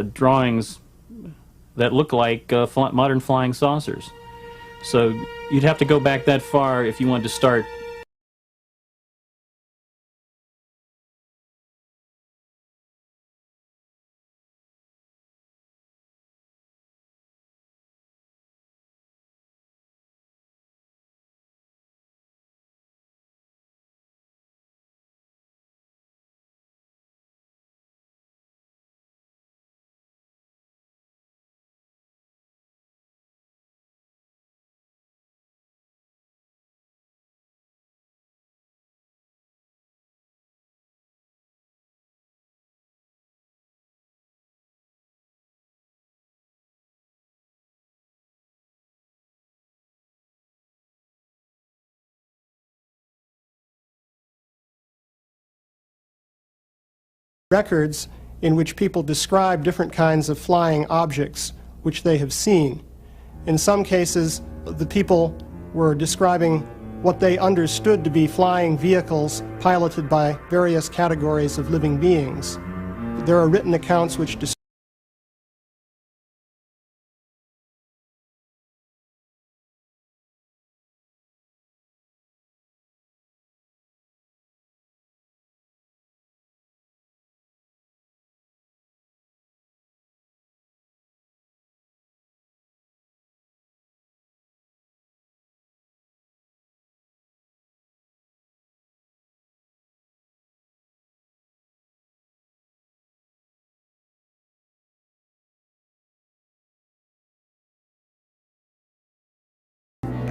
drawings that look like modern flying saucers. So you'd have to go back that far if you wanted to start. Records in which people describe different kinds of flying objects which they have seen. In some cases, the people were describing what they understood to be flying vehicles piloted by various categories of living beings. There are written accounts which describe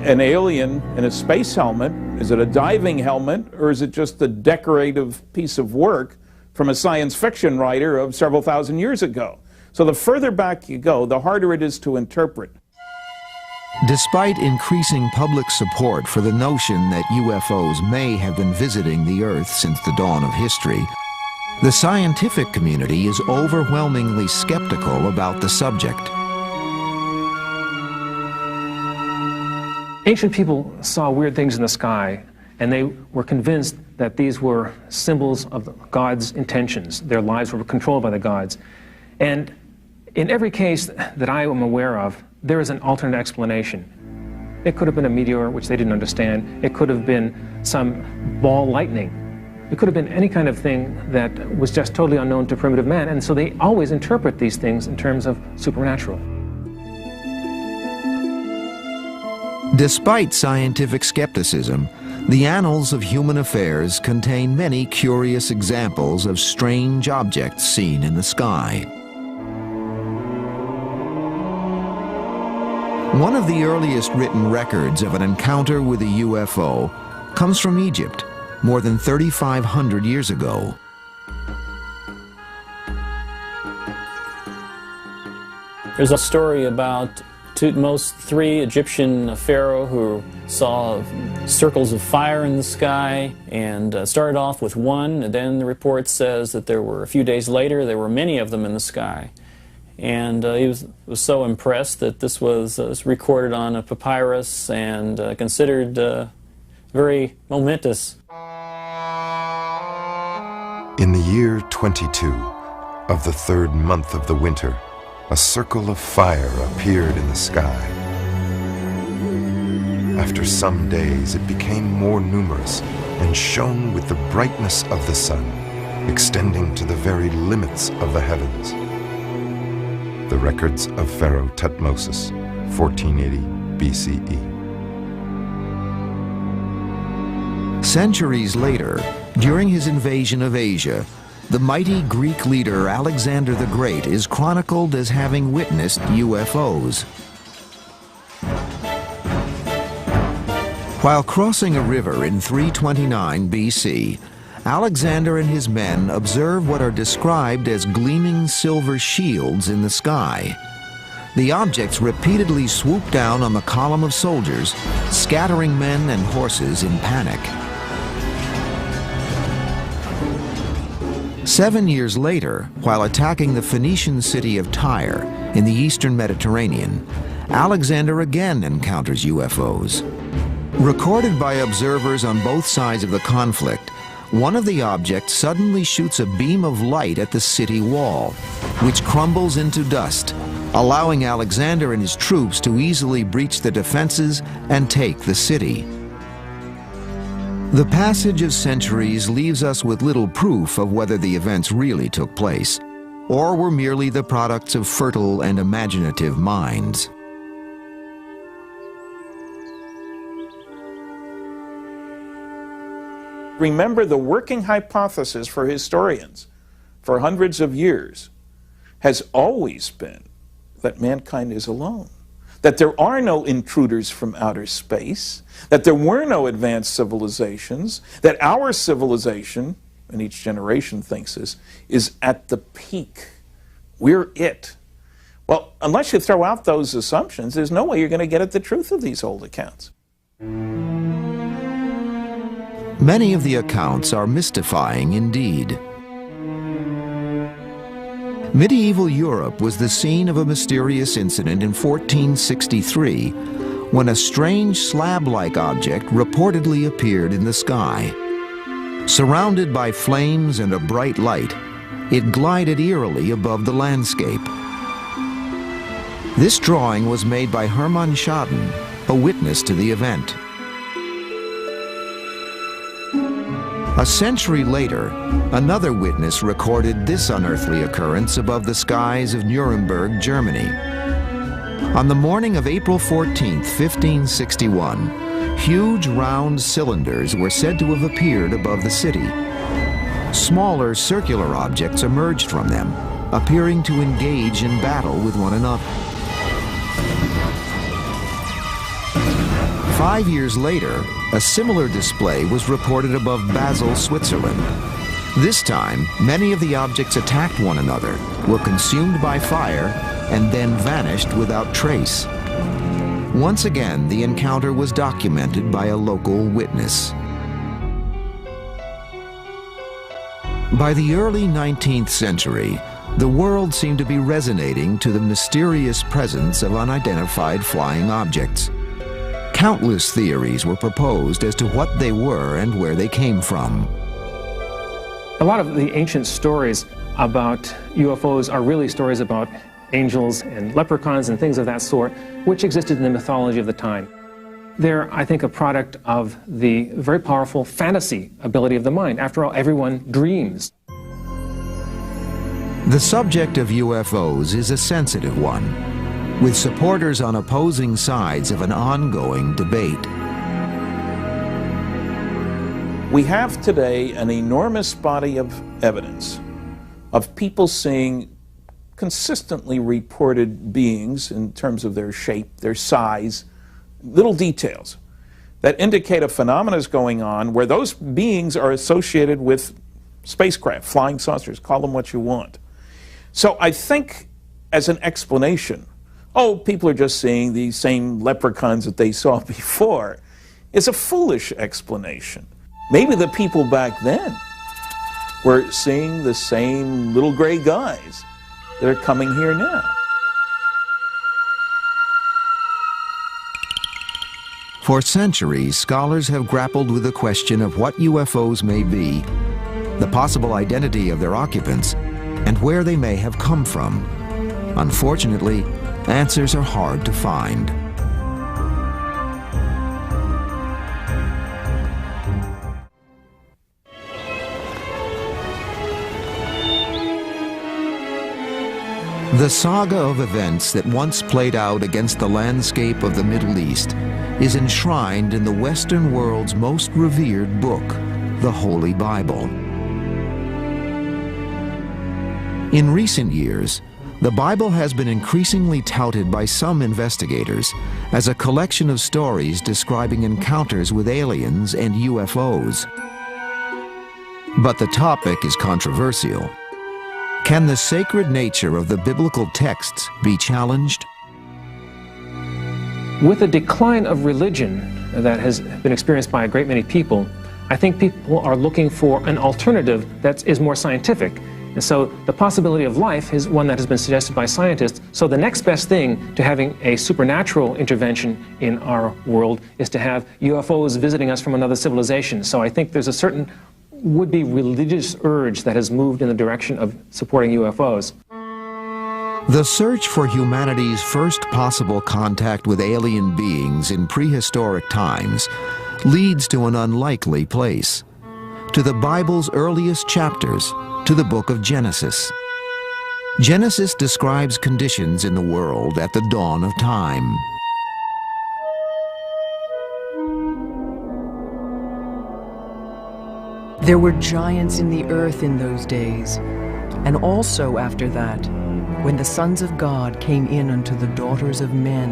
an alien in a space helmet. Is it a diving helmet, or is it just a decorative piece of work from a science fiction writer of several thousand years ago? So the further back you go, the harder it is to interpret. Despite increasing public support for the notion that UFOs may have been visiting the Earth since the dawn of history, the scientific community is overwhelmingly skeptical about the subject. Ancient people saw weird things in the sky, and they were convinced that these were symbols of God's intentions. Their lives were controlled by the gods. And in every case that I am aware of, there is an alternate explanation. It could have been a meteor, which they didn't understand. It could have been some ball lightning. It could have been any kind of thing that was just totally unknown to primitive man, and so they always interpret these things in terms of supernatural. Despite scientific skepticism, the annals of human affairs contain many curious examples of strange objects seen in the sky. One of the earliest written records of an encounter with a UFO comes from Egypt, more than 3,500 years ago. There's a story about Tutmos III, Egyptian pharaoh, who saw circles of fire in the sky and started off with one, and then the report says that there were, a few days later, there were many of them in the sky. And he was so impressed that this was recorded on a papyrus and considered very momentous. In the year 22 of the third month of the winter, a circle of fire appeared in the sky. After some days, it became more numerous and shone with the brightness of the sun, extending to the very limits of the heavens. The records of Pharaoh Thutmose, 1480 BCE. Centuries later, during his invasion of Asia, the mighty Greek leader Alexander the Great is chronicled as having witnessed UFOs. While crossing a river in 329 BC, Alexander and his men observe what are described as gleaming silver shields in the sky. The objects repeatedly swoop down on the column of soldiers, scattering men and horses in panic. 7 years later, while attacking the Phoenician city of Tyre in the eastern Mediterranean, Alexander again encounters UFOs. Recorded by observers on both sides of the conflict, one of the objects suddenly shoots a beam of light at the city wall, which crumbles into dust, allowing Alexander and his troops to easily breach the defenses and take the city. The passage of centuries leaves us with little proof of whether the events really took place, or were merely the products of fertile and imaginative minds. Remember, the working hypothesis for historians for hundreds of years has always been that mankind is alone, that there are no intruders from outer space, that there were no advanced civilizations, that our civilization, and each generation thinks this, is at the peak. We're it. Well, unless you throw out those assumptions, there's no way you're going to get at the truth of these old accounts. Many of the accounts are mystifying indeed. Medieval Europe was the scene of a mysterious incident in 1463 when a strange slab-like object reportedly appeared in the sky. Surrounded by flames and a bright light, it glided eerily above the landscape. This drawing was made by Hermann Schaden, a witness to the event. A century later, another witness recorded this unearthly occurrence above the skies of Nuremberg, Germany. On the morning of April 14, 1561, huge round cylinders were said to have appeared above the city. Smaller circular objects emerged from them, appearing to engage in battle with one another. 5 years later, a similar display was reported above Basel, Switzerland. This time, many of the objects attacked one another, were consumed by fire, and then vanished without trace. Once again, the encounter was documented by a local witness. By the early 19th century, the world seemed to be resonating to the mysterious presence of unidentified flying objects. Countless theories were proposed as to what they were and where they came from. A lot of the ancient stories about UFOs are really stories about angels and leprechauns and things of that sort, which existed in the mythology of the time. They're, I think, a product of the very powerful fantasy ability of the mind. After all, everyone dreams. The subject of UFOs is a sensitive one, with supporters on opposing sides of an ongoing debate. We have today an enormous body of evidence of people seeing consistently reported beings in terms of their shape, their size, little details that indicate a phenomenon is going on where those beings are associated with spacecraft, flying saucers, call them what you want. So I think as an explanation, oh, people are just seeing the same leprechauns that they saw before, is a foolish explanation. Maybe the people back then were seeing the same little gray guys that are coming here now. For centuries, scholars have grappled with the question of what UFOs may be, the possible identity of their occupants, and where they may have come from. Unfortunately, answers are hard to find. The saga of events that once played out against the landscape of the Middle East is enshrined in the Western world's most revered book, the Holy Bible. In recent years, the Bible has been increasingly touted by some investigators as a collection of stories describing encounters with aliens and UFOs. But the topic is controversial. Can the sacred nature of the biblical texts be challenged? With the decline of religion that has been experienced by a great many people, I think people are looking for an alternative that is more scientific. And so the possibility of life is one that has been suggested by scientists. So the next best thing to having a supernatural intervention in our world is to have UFOs visiting us from another civilization. So I think there's a certain would-be religious urge that has moved in the direction of supporting UFOs. The search for humanity's first possible contact with alien beings in prehistoric times leads to an unlikely place, to the Bible's earliest chapters, to the book of Genesis. Genesis describes conditions in the world at the dawn of time. There were giants in the earth in those days, and also after that, when the sons of God came in unto the daughters of men,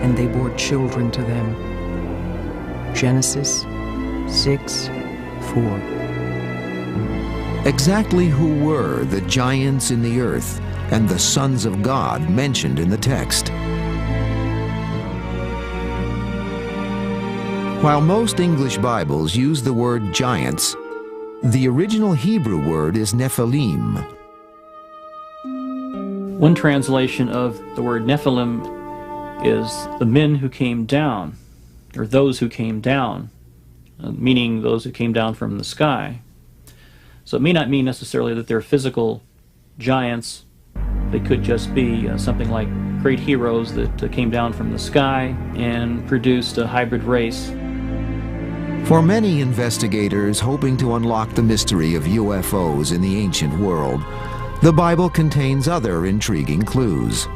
and they bore children to them. Genesis 6:4. Exactly who were the giants in the earth and the sons of God mentioned in the text? While most English Bibles use the word giants, the original Hebrew word is Nephilim. One translation of the word Nephilim is the men who came down, or those who came down, meaning those who came down from the sky. So it may not mean necessarily that they're physical giants. They could just be something like great heroes that came down from the sky and produced a hybrid race. For many investigators hoping to unlock the mystery of UFOs in the ancient world, the Bible contains other intriguing clues.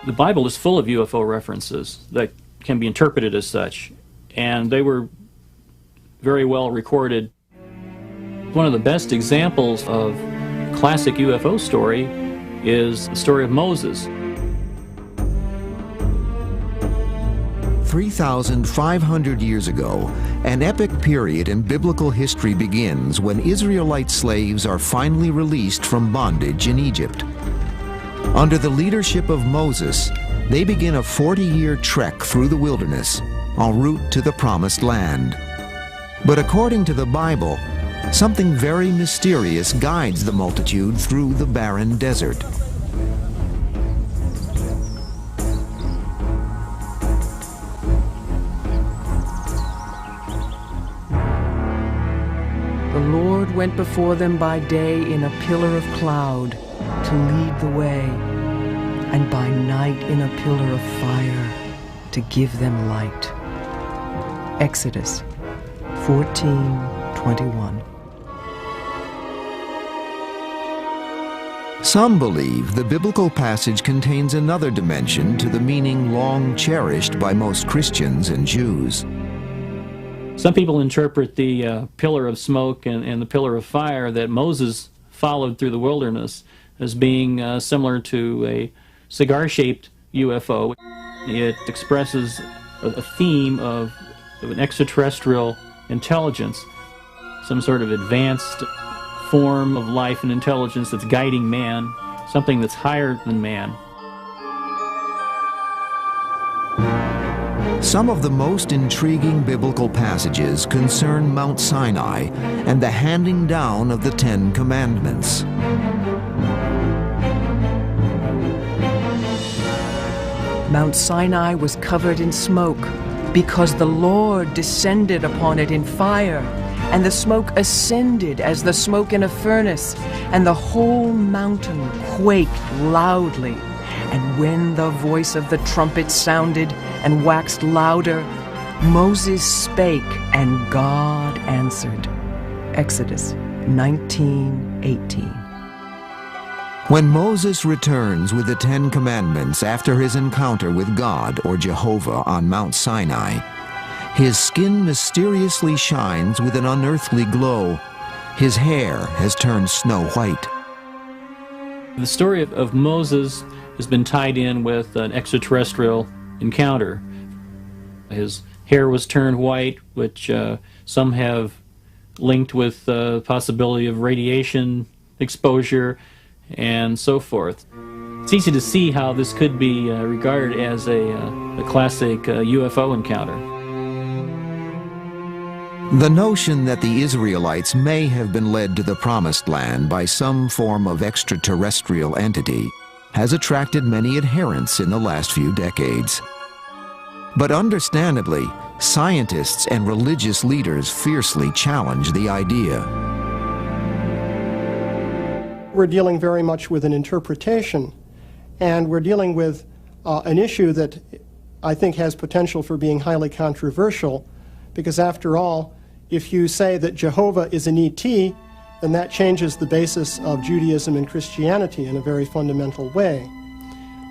The Bible is full of UFO references that can be interpreted as such, and they were very well recorded. One of the best examples of classic UFO story is the story of Moses. 3,500 years ago, an epic period in biblical history begins when Israelite slaves are finally released from bondage in Egypt. Under the leadership of Moses, they begin a 40-year trek through the wilderness, en route to the Promised Land. But according to the Bible, something very mysterious guides the multitude through the barren desert. The Lord went before them by day in a pillar of cloud to lead the way, and by night in a pillar of fire to give them light. Exodus 14:21. Some believe the biblical passage contains another dimension to the meaning long cherished by most Christians and Jews. Some people interpret the pillar of smoke and the pillar of fire that Moses followed through the wilderness as being similar to a cigar-shaped UFO. It expresses a theme of an extraterrestrial intelligence, some sort of advanced form of life and intelligence that's guiding man, something that's higher than man. Some of the most intriguing biblical passages concern Mount Sinai and the handing down of the Ten Commandments. Mount Sinai was covered in smoke because the Lord descended upon it in fire, and the smoke ascended as the smoke in a furnace, and the whole mountain quaked loudly. And when the voice of the trumpet sounded and waxed louder, Moses spake, and God answered. Exodus 19:18. When Moses returns with the Ten Commandments after his encounter with God or Jehovah on Mount Sinai, his skin mysteriously shines with an unearthly glow. His hair has turned snow white. The story of Moses has been tied in with an extraterrestrial encounter. His hair was turned white, which some have linked with the possibility of radiation exposure and so forth. It's easy to see how this could be regarded as a classic UFO encounter. The notion that the Israelites may have been led to the Promised Land by some form of extraterrestrial entity has attracted many adherents in the last few decades. But understandably, scientists and religious leaders fiercely challenge the idea. We're dealing very much with an interpretation, and we're dealing with an issue that I think has potential for being highly controversial, because after all, if you say that Jehovah is an ET, then that changes the basis of Judaism and Christianity in a very fundamental way.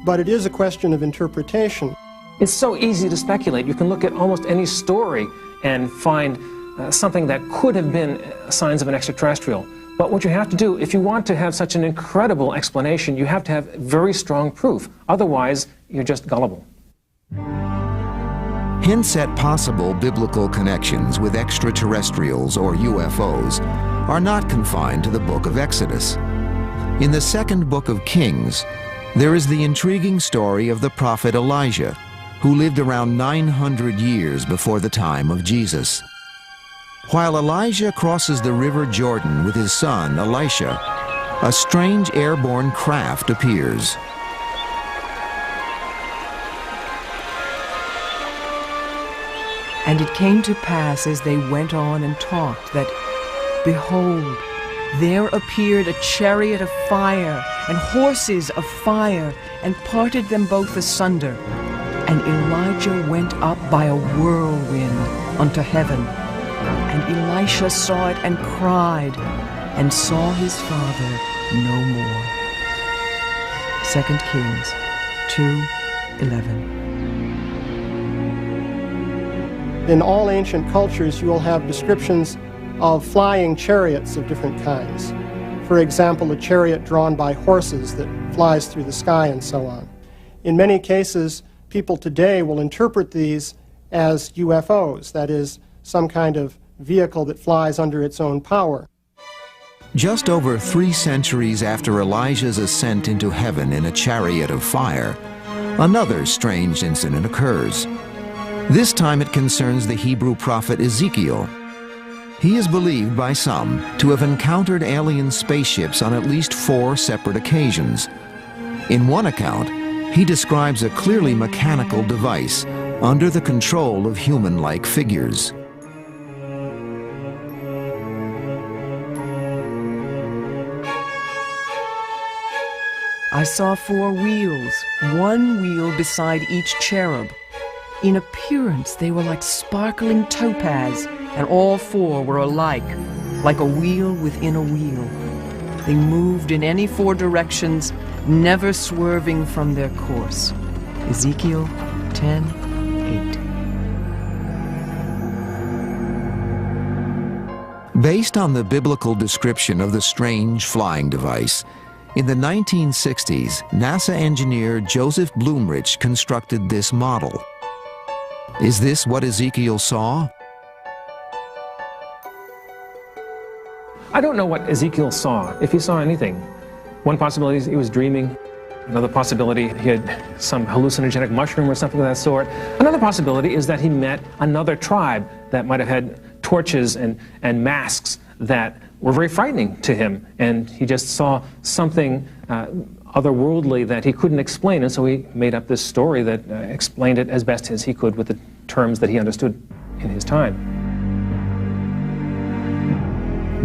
But it is a question of interpretation. It's so easy to speculate. You can look at almost any story and find something that could have been signs of an extraterrestrial. But what you have to do, if you want to have such an incredible explanation, you have to have very strong proof. Otherwise, you're just gullible. Hints at possible biblical connections with extraterrestrials or UFOs are not confined to the book of Exodus. In the second book of Kings, there is the intriguing story of the prophet Elijah, who lived around 900 years before the time of Jesus. While Elijah crosses the river Jordan with his son Elisha, a strange airborne craft appears. And it came to pass as they went on and talked that, behold, there appeared a chariot of fire and horses of fire, and parted them both asunder. And Elijah went up by a whirlwind unto heaven. And Elisha saw it and cried, and saw his father no more. 2 Kings 2:11. In all ancient cultures, you will have descriptions of flying chariots of different kinds. For example, a chariot drawn by horses that flies through the sky and so on. In many cases, people today will interpret these as UFOs, that is, some kind of vehicle that flies under its own power. Just over 3 centuries after Elijah's ascent into heaven in a chariot of fire, another strange incident occurs. This time it concerns the Hebrew prophet Ezekiel. He is believed by some to have encountered alien spaceships on at least 4 separate occasions. In one account, he describes a clearly mechanical device under the control of human-like figures. I saw 4 wheels, one wheel beside each cherub. In appearance, they were like sparkling topaz, and all 4 were alike, like a wheel within a wheel. They moved in any 4 directions, never swerving from their course. Ezekiel 10:8. Based on the biblical description of the strange flying device, in the 1960s, NASA engineer Joseph Blumrich constructed this model. Is this what Ezekiel saw? I don't know what Ezekiel saw, if he saw anything. One possibility is he was dreaming. Another possibility, he had some hallucinogenic mushroom or something of that sort. Another possibility is that he met another tribe that might have had torches and masks that were very frightening to him, and he just saw something otherworldly that he couldn't explain, and so he made up this story that explained it as best as he could with the terms that he understood in his time.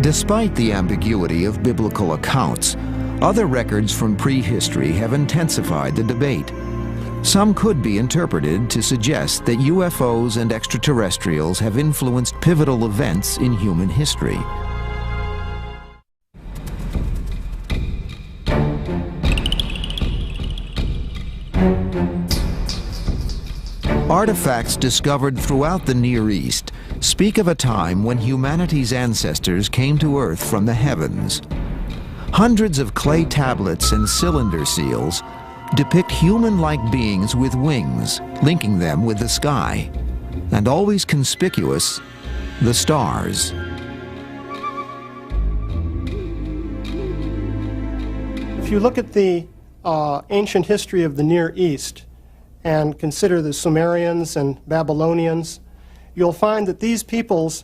Despite the ambiguity of biblical accounts, other records from prehistory have intensified the debate. Some could be interpreted to suggest that UFOs and extraterrestrials have influenced pivotal events in human history. Artifacts discovered throughout the Near East speak of a time when humanity's ancestors came to Earth from the heavens. Hundreds of clay tablets and cylinder seals depict human-like beings with wings, linking them with the sky, and always conspicuous, the stars. If you look at the ancient history of the Near East and consider the Sumerians and Babylonians, you'll find that these peoples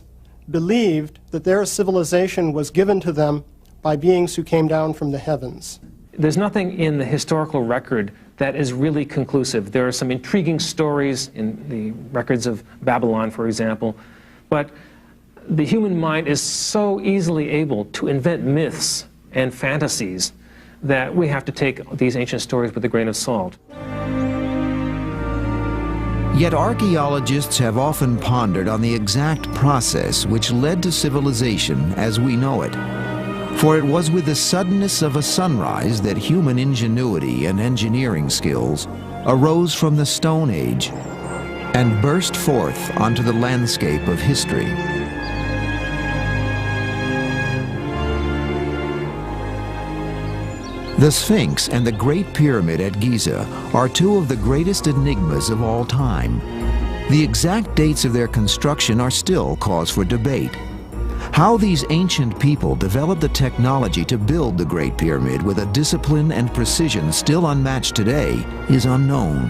believed that their civilization was given to them by beings who came down from the heavens. there's nothing in the historical record that is really conclusive. There are some intriguing stories in the records of Babylon, for example, but the human mind is so easily able to invent myths and fantasies that we have to take these ancient stories with a grain of salt. Yet archaeologists have often pondered on the exact process which led to civilization as we know it. For it was with the suddenness of a sunrise that human ingenuity and engineering skills arose from the Stone Age and burst forth onto the landscape of history. The Sphinx and the Great Pyramid at Giza are two of the greatest enigmas of all time. The exact dates of their construction are still cause for debate. How these ancient people developed the technology to build the Great Pyramid with a discipline and precision still unmatched today is unknown.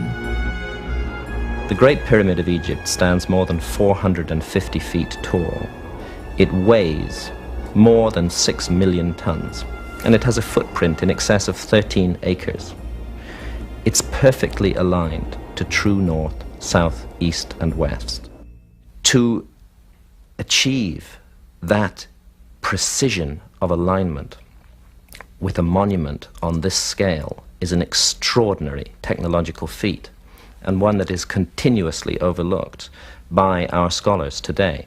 The Great Pyramid of Egypt stands more than 450 feet tall. It weighs more than 6 million tons, and it has a footprint in excess of 13 acres. It's perfectly aligned to true north, south, east, and west. To achieve that precision of alignment with a monument on this scale is an extraordinary technological feat, and one that is continuously overlooked by our scholars today.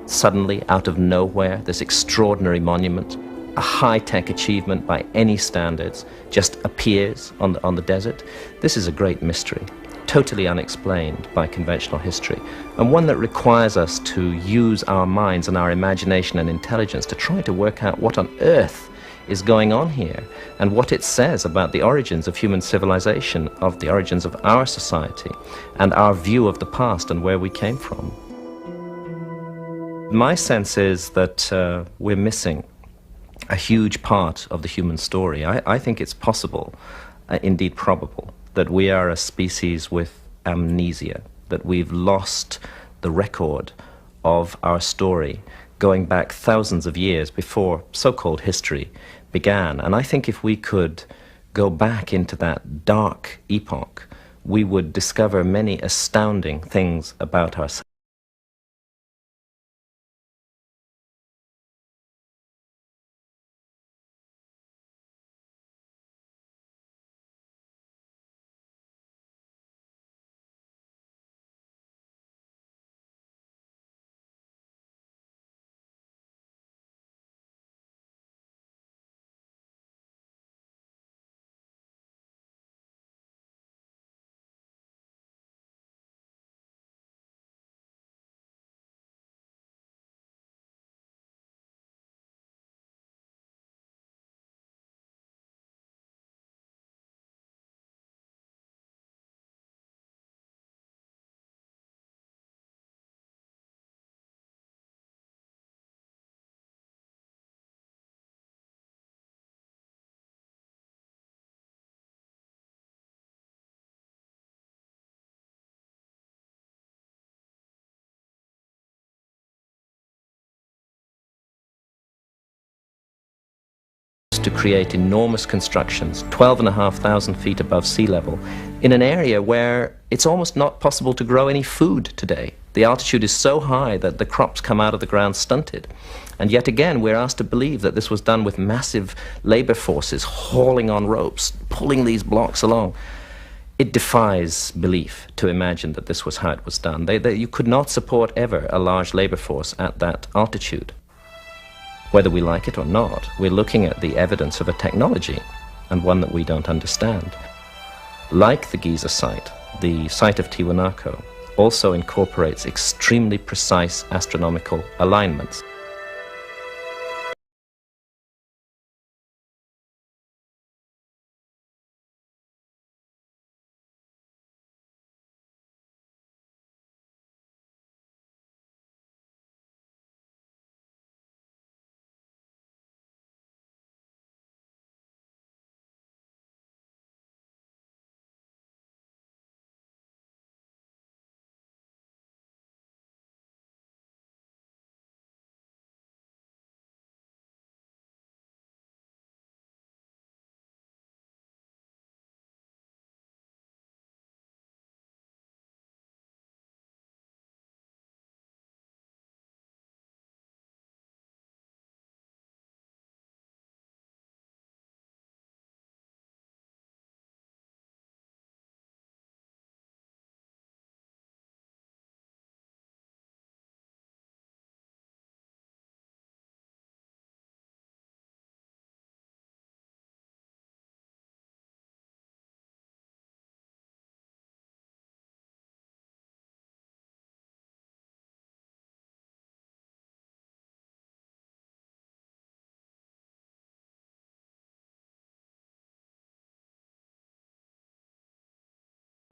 Suddenly, out of nowhere, this extraordinary monument, a high-tech achievement by any standards, just appears on the desert. This is a great mystery, totally unexplained by conventional history, and one that requires us to use our minds and our imagination and intelligence to try to work out what on earth is going on here and what it says about the origins of human civilization, of the origins of our society, and our view of the past and where we came from. My sense is that we're missing a huge part of the human story. I think it's possible, indeed probable, that we are a species with amnesia, that we've lost the record of our story going back thousands of years before so-called history began. And I think if we could go back into that dark epoch, we would discover many astounding things about ourselves. To create enormous constructions, 12,500 feet above sea level, in an area where it's almost not possible to grow any food today. The altitude is so high that the crops come out of the ground stunted. And yet again, we're asked to believe that this was done with massive labor forces hauling on ropes, pulling these blocks along. It defies belief to imagine that this was how it was done. You could not support ever a large labor force at that altitude. Whether we like it or not, we're looking at the evidence of a technology, and one that we don't understand. Like the Giza site, the site of Tiwanaku also incorporates extremely precise astronomical alignments.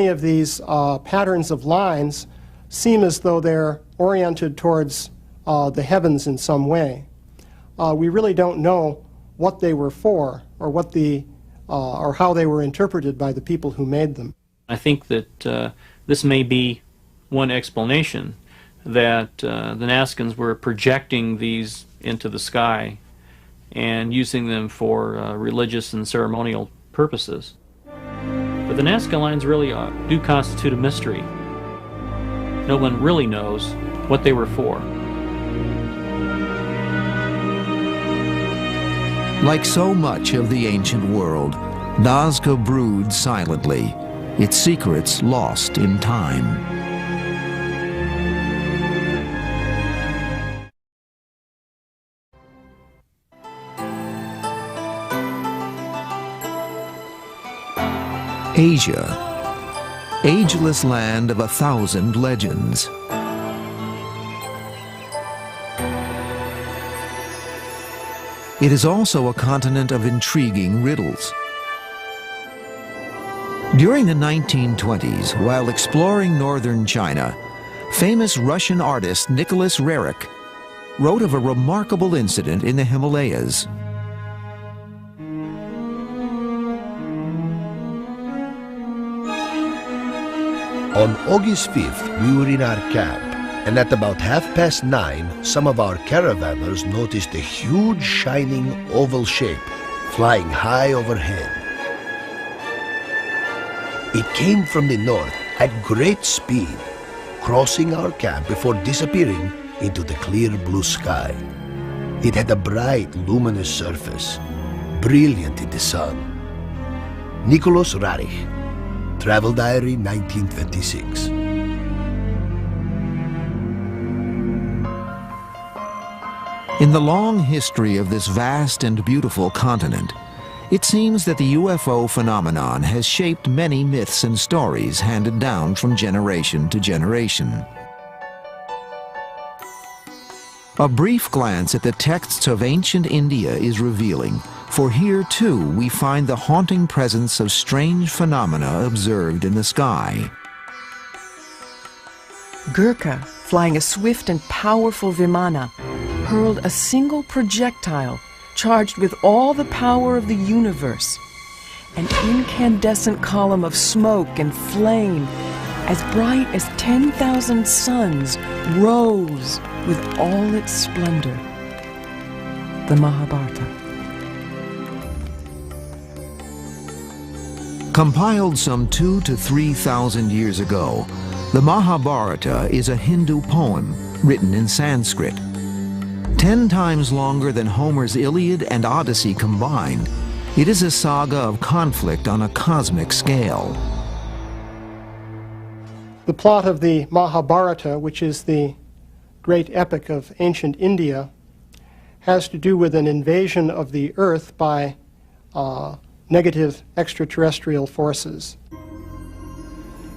Many of these patterns of lines seem as though they're oriented towards the heavens in some way. We really don't know what they were for, or or how they were interpreted by the people who made them. I think that this may be one explanation, that the Nazcans were projecting these into the sky and using them for religious and ceremonial purposes. But the Nazca lines really do constitute a mystery. No one really knows what they were for. Like so much of the ancient world, Nazca broods silently, its secrets lost in time. Asia, ageless land of 1,000 legends. It is also a continent of intriguing riddles. During the 1920s, while exploring northern China, famous Russian artist Nicholas Roerich wrote of a remarkable incident in the Himalayas. On August 5th, we were in our camp, and at about 9:30, some of our caravanners noticed a huge shining oval shape flying high overhead. It came from the north at great speed, crossing our camp before disappearing into the clear blue sky. It had a bright, luminous surface, brilliant in the sun. Nicholas Roerich, Travel Diary, 1926. In the long history of this vast and beautiful continent, it seems that the UFO phenomenon has shaped many myths and stories handed down from generation to generation. A brief glance at the texts of ancient India is revealing, for here too we find the haunting presence of strange phenomena observed in the sky. Gurkha, flying a swift and powerful Vimana, hurled a single projectile charged with all the power of the universe. An incandescent column of smoke and flame, as bright as 10,000 suns, rose with all its splendor. The Mahabharata. Compiled some 2,000 to 3,000 years ago, the Mahabharata is a Hindu poem written in Sanskrit. 10 times longer than Homer's Iliad and Odyssey combined, it is a saga of conflict on a cosmic scale. The plot of the Mahabharata, which is the great epic of ancient India, has to do with an invasion of the Earth by negative extraterrestrial forces.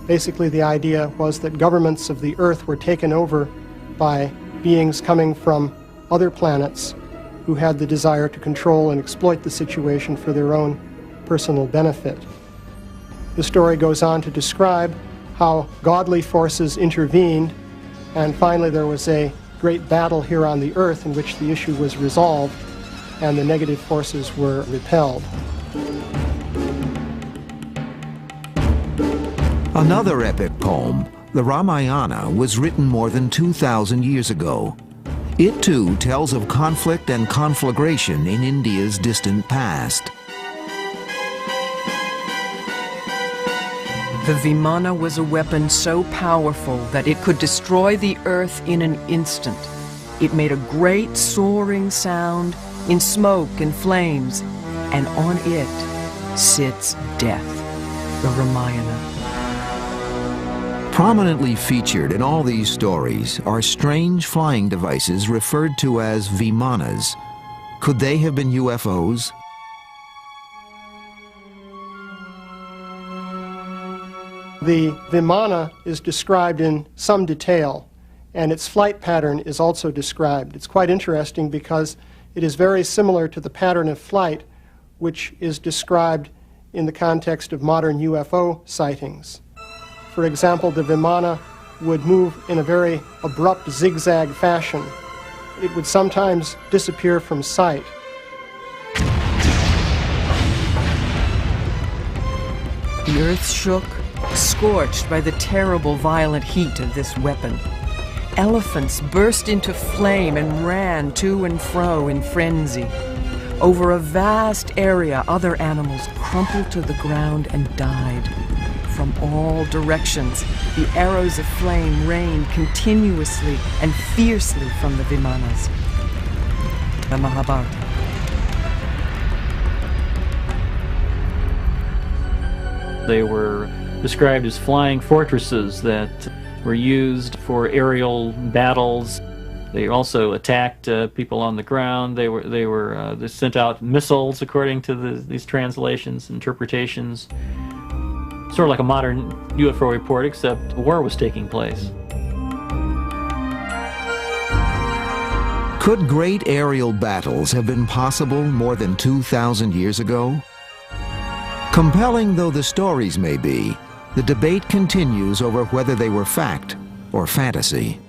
Basically, the idea was that governments of the Earth were taken over by beings coming from other planets who had the desire to control and exploit the situation for their own personal benefit. The story goes on to describe how godly forces intervened, and finally there was a great battle here on the Earth in which the issue was resolved and the negative forces were repelled. Another epic poem, the Ramayana, was written more than 2,000 years ago. It too tells of conflict and conflagration in India's distant past. The Vimana was a weapon so powerful that it could destroy the earth in an instant. It made a great soaring sound in smoke and flames, and on it sits death, the Ramayana. Prominently featured in all these stories are strange flying devices referred to as Vimanas. Could they have been UFOs? The Vimana is described in some detail, and its flight pattern is also described. It's quite interesting because it is very similar to the pattern of flight which is described in the context of modern UFO sightings. For example, the Vimana would move in a very abrupt zigzag fashion. It would sometimes disappear from sight. The earth shook, scorched by the terrible violent heat of this weapon. Elephants burst into flame and ran to and fro in frenzy. Over a vast area, other animals crumpled to the ground and died. From all directions, the arrows of flame rained continuously and fiercely from the Vimanas. The Mahabharata. They were described as flying fortresses that were used for aerial battles. They also attacked people on the ground. They sent out missiles, according to these translations, interpretations. Sort of like a modern UFO report, except a war was taking place. Could great aerial battles have been possible more than 2,000 years ago? Compelling though the stories may be, the debate continues over whether they were fact or fantasy.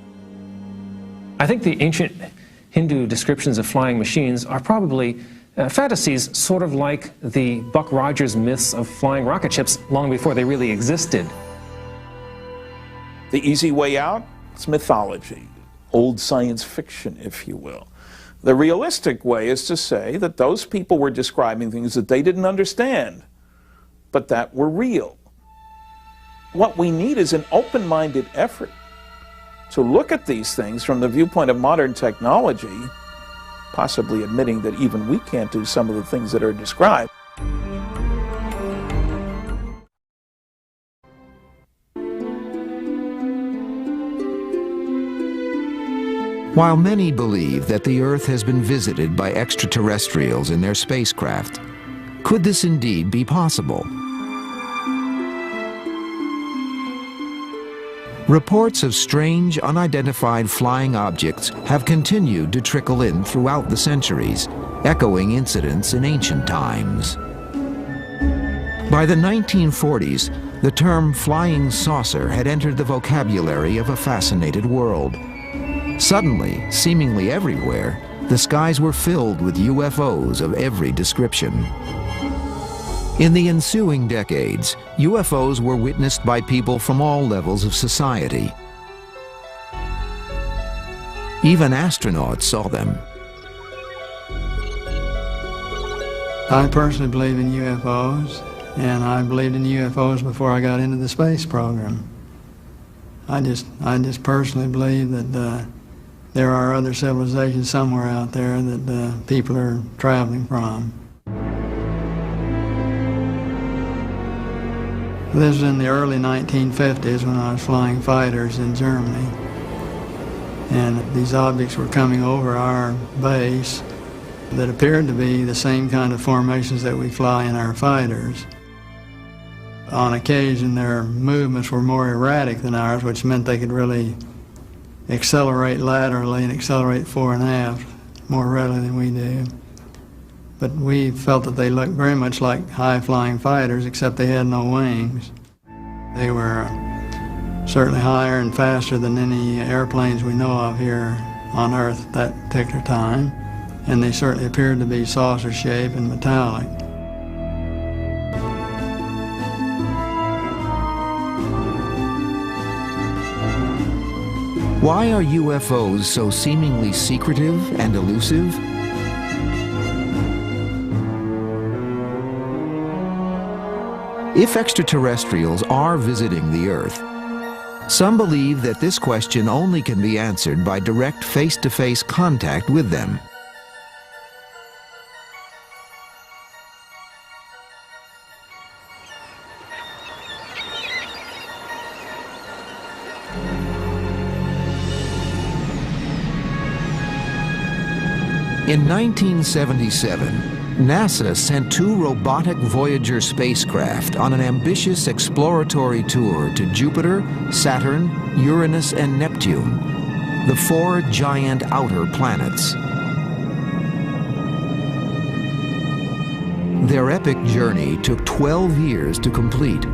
I think the ancient Hindu descriptions of flying machines are probably fantasies, sort of like the Buck Rogers myths of flying rocket ships long before they really existed. The easy way out is mythology, old science fiction, if you will. The realistic way is to say that those people were describing things that they didn't understand, but that were real. What we need is an open-minded effort to look at these things from the viewpoint of modern technology, possibly admitting that even we can't do some of the things that are described. While many believe that the Earth has been visited by extraterrestrials in their spacecraft, could this indeed be possible? Reports of strange, unidentified flying objects have continued to trickle in throughout the centuries, echoing incidents in ancient times. By the 1940s, the term flying saucer had entered the vocabulary of a fascinated world. Suddenly, seemingly everywhere, the skies were filled with UFOs of every description. In the ensuing decades, UFOs were witnessed by people from all levels of society. Even astronauts saw them. I personally believe in UFOs, and I believed in UFOs before I got into the space program. I just personally believe that there are other civilizations somewhere out there that people are traveling from. This was in the early 1950s when I was flying fighters in Germany. And these objects were coming over our base that appeared to be the same kind of formations that we fly in our fighters. On occasion, their movements were more erratic than ours, which meant they could really accelerate laterally and accelerate fore and aft more readily than we do. But we felt that they looked very much like high-flying fighters, except they had no wings. They were certainly higher and faster than any airplanes we know of here on Earth at that particular time, and they certainly appeared to be saucer-shaped and metallic. Why are UFOs so seemingly secretive and elusive? If extraterrestrials are visiting the Earth, some believe that this question only can be answered by direct face-to-face contact with them. In 1977, NASA sent 2 robotic Voyager spacecraft on an ambitious exploratory tour to Jupiter, Saturn, Uranus, and Neptune, the 4 giant outer planets. Their epic journey took 12 years to complete,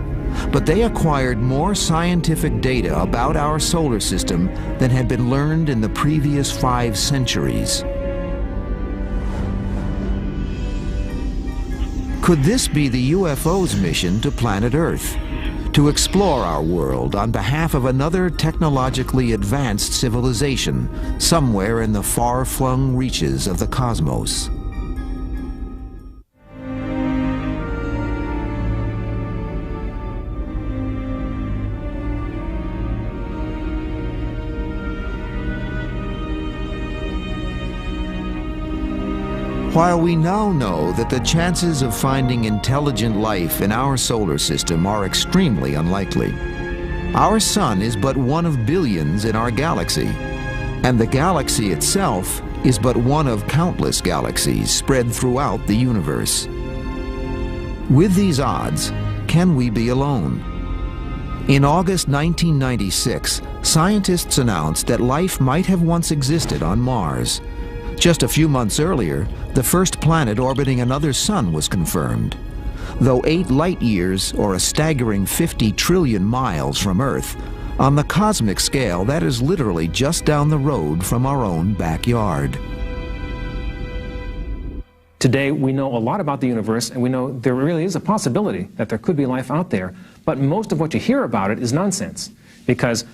but they acquired more scientific data about our solar system than had been learned in the previous 5 centuries. Could this be the UFO's mission to planet Earth? To explore our world on behalf of another technologically advanced civilization somewhere in the far-flung reaches of the cosmos? While we now know that the chances of finding intelligent life in our solar system are extremely unlikely, our sun is but one of billions in our galaxy, and the galaxy itself is but one of countless galaxies spread throughout the universe. With these odds, can we be alone? In August 1996, scientists announced that life might have once existed on Mars. Just a few months earlier, the first planet orbiting another sun was confirmed. Though 8 light years, or a staggering 50 trillion miles from Earth, on the cosmic scale, that is literally just down the road from our own backyard. Today, we know a lot about the universe, and we know there really is a possibility that there could be life out there. But most of what you hear about it is nonsense, because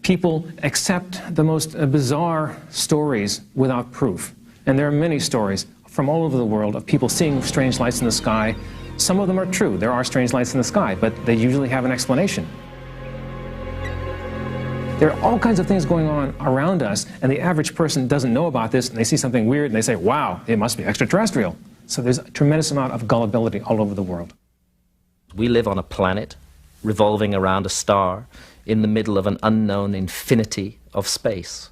people accept the most bizarre stories without proof. And there are many stories from all over the world of people seeing strange lights in the sky. Some of them are true. There are strange lights in the sky, but they usually have an explanation. There are all kinds of things going on around us, and the average person doesn't know about this, and they see something weird, and they say, wow, it must be extraterrestrial. So there's a tremendous amount of gullibility all over the world. We live on a planet revolving around a star in the middle of an unknown infinity of space.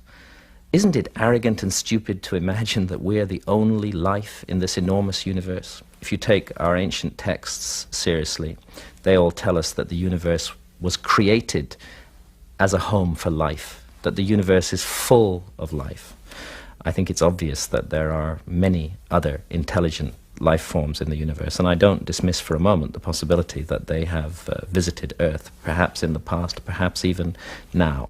Isn't it arrogant and stupid to imagine that we're the only life in this enormous universe? If you take our ancient texts seriously, they all tell us that the universe was created as a home for life, that the universe is full of life. I think it's obvious that there are many other intelligent life forms in the universe, and I don't dismiss for a moment the possibility that they have visited Earth, perhaps in the past, perhaps even now.